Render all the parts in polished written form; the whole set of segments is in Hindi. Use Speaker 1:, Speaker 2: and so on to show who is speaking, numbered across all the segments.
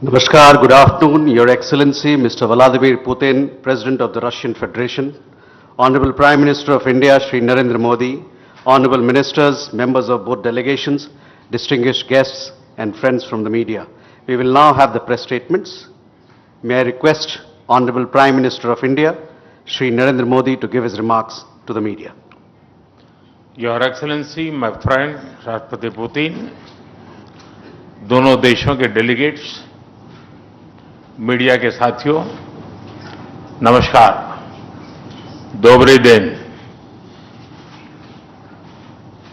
Speaker 1: Namaskar, good afternoon, Your Excellency, Mr. Vladimir Putin, President of the Russian Federation, Honorable Prime Minister of India, Shri Narendra Modi, Honorable Ministers, members of both delegations, distinguished guests, and friends from the media. We will now have the press statements. May I request Honorable Prime Minister of India, Shri Narendra Modi, to give his remarks to the media.
Speaker 2: Your Excellency, my friend, राष्ट्रपति पुतिन, दोनों देशों के डेलीगेट्स, मीडिया के साथियों, नमस्कार, दोबरे दिन।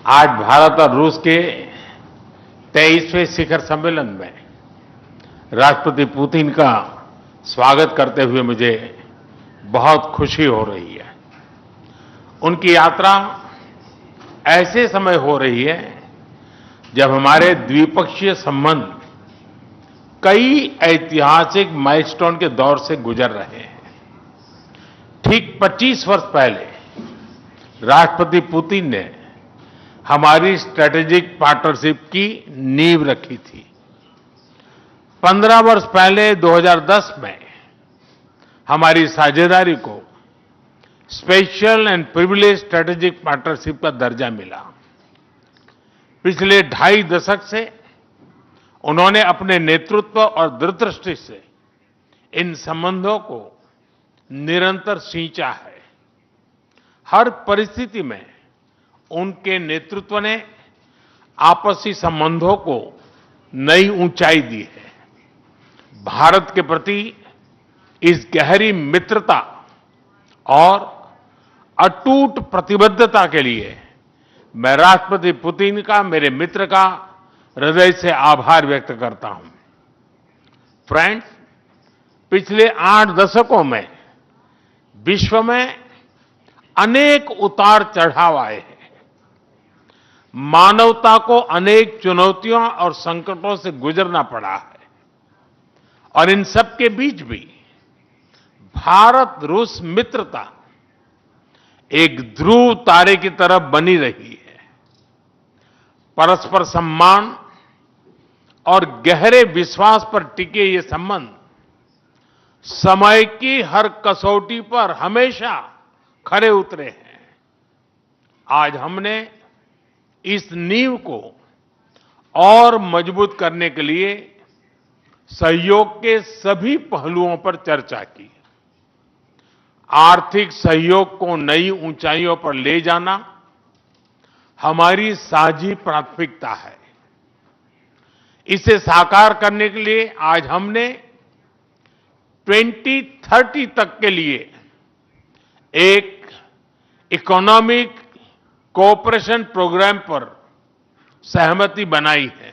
Speaker 2: आज भारत और रूस के 23वें शिखर सम्मेलन में राष्ट्रपति पुतिन का स्वागत करते हुए मुझे बहुत खुशी हो रही है। उनकी यात्रा ऐसे समय हो रही है जब हमारे द्विपक्षीय संबंध कई ऐतिहासिक माइलस्टोन के दौर से गुजर रहे हैं। ठीक 25 वर्ष पहले राष्ट्रपति पुतिन ने हमारी स्ट्रेटेजिक पार्टनरशिप की नींव रखी थी। 15 वर्ष पहले 2010 में हमारी साझेदारी को special and privilege strategic partnership का दर्जा मिला। पिछले 2.5 दशक से उन्होंने अपने नेतृत्व और दूरदृष्टि से इन संबंधों को निरंतर सींचा है। हर परिस्थिति में उनके नेतृत्व ने आपसी संबंधों को नई ऊंचाई दी है। भारत के प्रति इस गहरी मित्रता और अटूट प्रतिबद्धता के लिए मैं राष्ट्रपति पुतिन का, मेरे मित्र का हृदय से आभार व्यक्त करता हूं। फ्रेंड्स, पिछले 8 दशकों में विश्व में अनेक उतार चढ़ाव आए हैं। मानवता को अनेक चुनौतियों और संकटों से गुजरना पड़ा है और इन सब के बीच भी भारत रूस मित्रता एक ध्रुव तारे की तरह बनी रही है। परस्पर सम्मान और गहरे विश्वास पर टिके ये संबंध समय की हर कसौटी पर हमेशा खरे उतरे हैं। आज हमने इस नींव को और मजबूत करने के लिए सहयोग के सभी पहलुओं पर चर्चा की। आर्थिक सहयोग को नई ऊंचाइयों पर ले जाना हमारी साझी प्राथमिकता है। इसे साकार करने के लिए आज हमने 2030 तक के लिए एक इकोनॉमिक कोऑपरेशन प्रोग्राम पर सहमति बनाई है।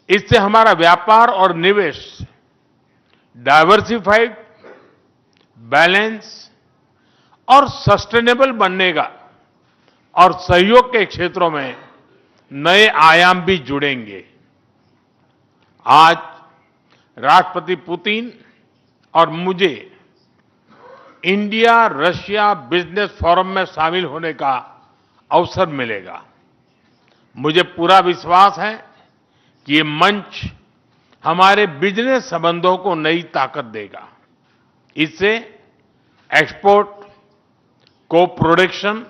Speaker 2: इससे हमारा व्यापार और निवेश डाइवर्सिफाइड, बैलेंस और सस्टेनेबल बनेगा और सहयोग के क्षेत्रों में नए आयाम भी जुड़ेंगे। आज राष्ट्रपति पुतिन और मुझे इंडिया रशिया बिजनेस फोरम में शामिल होने का अवसर मिलेगा। मुझे पूरा विश्वास है कि ये मंच हमारे बिजनेस संबंधों को नई ताकत देगा। इससे एक्सपोर्ट, को प्रोडक्शन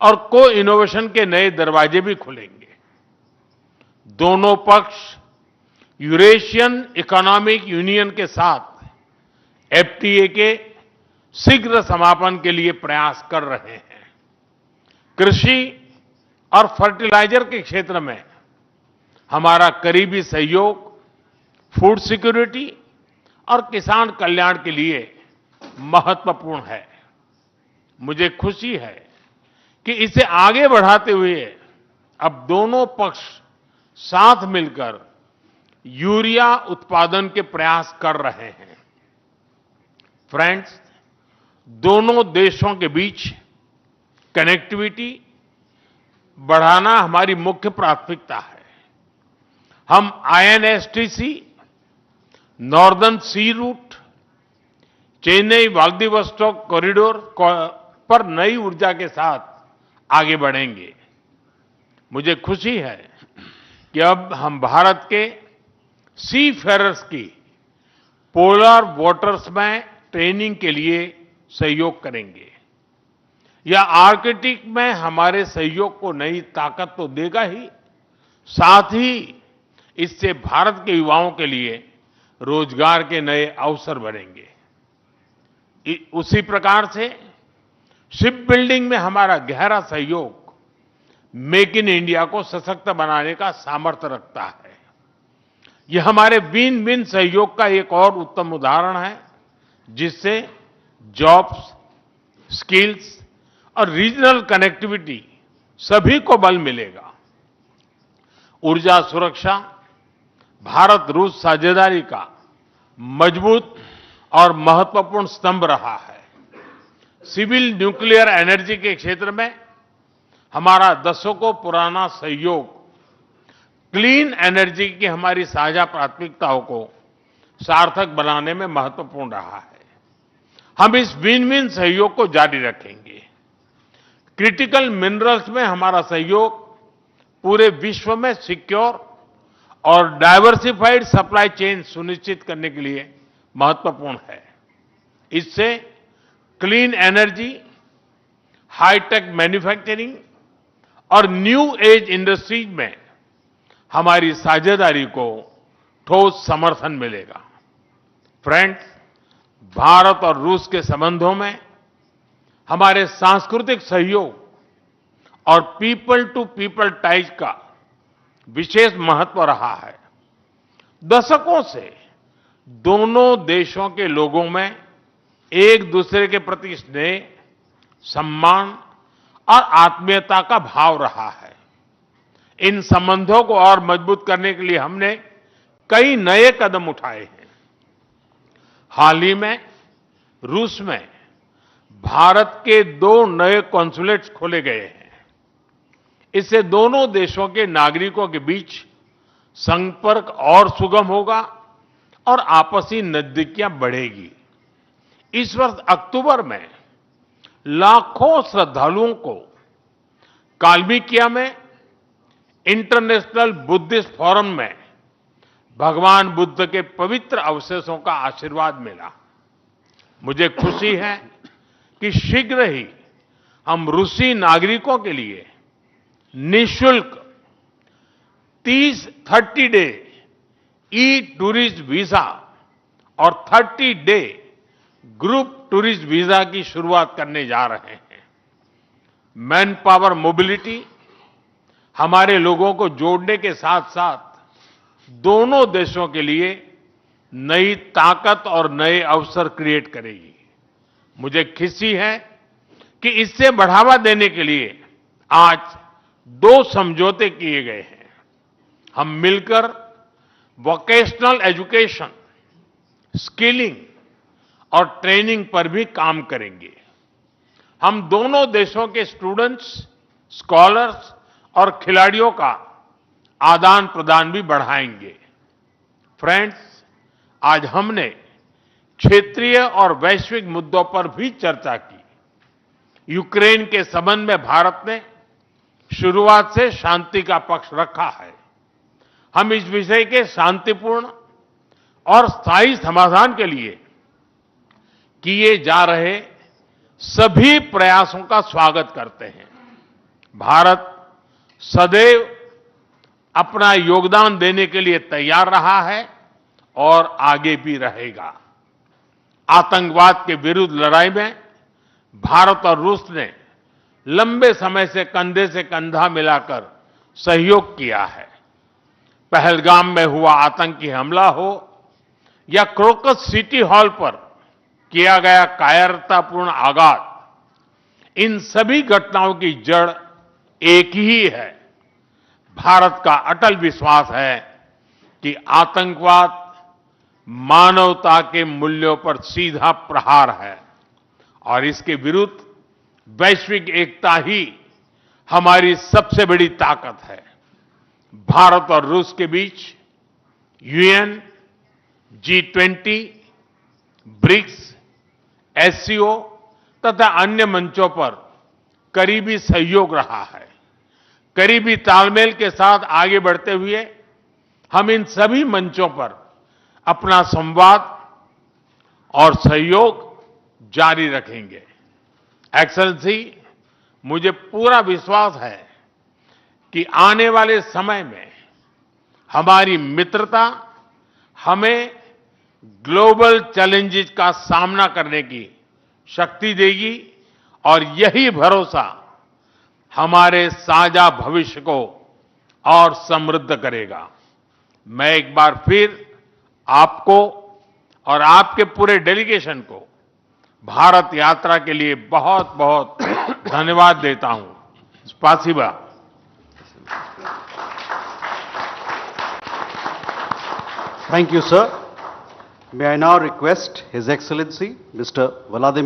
Speaker 2: और को इनोवेशन के नए दरवाजे भी खुलेंगे। दोनों पक्ष यूरेशियन इकोनॉमिक यूनियन के साथ एफटीए के शीघ्र समापन के लिए प्रयास कर रहे हैं। कृषि और फर्टिलाइजर के क्षेत्र में हमारा करीबी सहयोग फूड सिक्योरिटी और किसान कल्याण के लिए महत्वपूर्ण है। मुझे खुशी है कि इसे आगे बढ़ाते हुए अब दोनों पक्ष साथ मिलकर यूरिया उत्पादन के प्रयास कर रहे हैं। फ्रेंड्स, दोनों देशों के बीच कनेक्टिविटी बढ़ाना हमारी मुख्य प्राथमिकता है। हम आईएनएसटीसी, नॉर्दर्न सी रूट, चेन्नई व्लादिवोस्टोक कॉरिडोर पर नई ऊर्जा के साथ आगे बढ़ेंगे। मुझे खुशी है कि अब हम भारत के सीफेरर्स की पोलर वाटर्स में ट्रेनिंग के लिए सहयोग करेंगे। यह आर्कटिक में हमारे सहयोग को नई ताकत तो देगा ही, साथ ही इससे भारत के युवाओं के लिए रोजगार के नए अवसर बनेंगे। उसी प्रकार से शिप बिल्डिंग में हमारा गहरा सहयोग मेक इन इंडिया को सशक्त बनाने का सामर्थ्य रखता है। यह हमारे विन विन सहयोग का एक और उत्तम उदाहरण है, जिससे जॉब्स, स्किल्स और रीजनल कनेक्टिविटी सभी को बल मिलेगा। ऊर्जा सुरक्षा भारत रूस साझेदारी का मजबूत और महत्वपूर्ण स्तंभ रहा है। सिविल न्यूक्लियर एनर्जी के क्षेत्र में हमारा दशकों पुराना सहयोग क्लीन एनर्जी की हमारी साझा प्राथमिकताओं को सार्थक बनाने में महत्वपूर्ण रहा है। हम इस विन विन सहयोग को जारी रखेंगे। क्रिटिकल मिनरल्स में हमारा सहयोग पूरे विश्व में सिक्योर और डाइवर्सिफाइड सप्लाई चेन सुनिश्चित करने के लिए महत्वपूर्ण है। इससे क्लीन एनर्जी, हाईटेक मैन्युफैक्चरिंग और न्यू एज इंडस्ट्रीज में हमारी साझेदारी को ठोस समर्थन मिलेगा। फ्रेंड्स, भारत और रूस के संबंधों में हमारे सांस्कृतिक सहयोग और पीपल टू पीपल टाइज का विशेष महत्व रहा है। दशकों से दोनों देशों के लोगों में एक दूसरे के प्रति स्नेह, सम्मान और आत्मीयता का भाव रहा है। इन संबंधों को और मजबूत करने के लिए हमने कई नए कदम उठाए हैं। हाल ही में रूस में भारत के 2 नए कॉन्सुलेट्स खोले गए हैं। इससे दोनों देशों के नागरिकों के बीच संपर्क और सुगम होगा और आपसी नजदीकियां बढ़ेगी। इस वर्ष अक्टूबर में लाखों श्रद्धालुओं को काल्मिकिया में इंटरनेशनल बुद्धिस्ट फोरम में भगवान बुद्ध के पवित्र अवशेषों का आशीर्वाद मिला। मुझे खुशी है कि शीघ्र ही हम रूसी नागरिकों के लिए निःशुल्क 30 डे ई टूरिस्ट वीजा और 30 डे ग्रुप टूरिस्ट वीजा की शुरुआत करने जा रहे हैं। मैन पावर मोबिलिटी हमारे लोगों को जोड़ने के साथ साथ दोनों देशों के लिए नई ताकत और नए अवसर क्रिएट करेगी। मुझे खुशी है कि इससे बढ़ावा देने के लिए आज 2 समझौते किए गए हैं। हम मिलकर वोकेशनल एजुकेशन, स्किलिंग और ट्रेनिंग पर भी काम करेंगे। हम दोनों देशों के स्टूडेंट्स, स्कॉलर्स और खिलाड़ियों का आदान प्रदान भी बढ़ाएंगे। फ्रेंड्स, आज हमने क्षेत्रीय और वैश्विक मुद्दों पर भी चर्चा की। यूक्रेन के संबंध में भारत ने शुरुआत से शांति का पक्ष रखा है। हम इस विषय के शांतिपूर्ण और स्थायी समाधान के लिए किए जा रहे सभी प्रयासों का स्वागत करते हैं। भारत सदैव अपना योगदान देने के लिए तैयार रहा है और आगे भी रहेगा। आतंकवाद के विरुद्ध लड़ाई में भारत और रूस ने लंबे समय से कंधा मिलाकर सहयोग किया है। पहलगाम में हुआ आतंकी हमला हो या क्रोकस सिटी हॉल पर किया गया कायरतापूर्ण आघात, इन सभी घटनाओं की जड़ एक ही है। भारत का अटल विश्वास है कि आतंकवाद मानवता के मूल्यों पर सीधा प्रहार है और इसके विरुद्ध वैश्विक एकता ही हमारी सबसे बड़ी ताकत है। भारत और रूस के बीच यूएन, G20, ब्रिक्स, एससीओ तथा अन्य मंचों पर करीबी सहयोग रहा है। करीबी तालमेल के साथ आगे बढ़ते हुए हम इन सभी मंचों पर अपना संवाद और सहयोग जारी रखेंगे। एक्सेलेंसी, मुझे पूरा विश्वास है कि आने वाले समय में हमारी मित्रता हमें ग्लोबल चैलेंजेस का सामना करने की शक्ति देगी और यही भरोसा हमारे साझा भविष्य को और समृद्ध करेगा। मैं एक बार फिर आपको और आपके पूरे डेलीगेशन को भारत यात्रा के लिए बहुत बहुत धन्यवाद देता हूं। स्पासिबा।
Speaker 1: Thank you, sir. May I now request His Excellency, Mr. Vladimir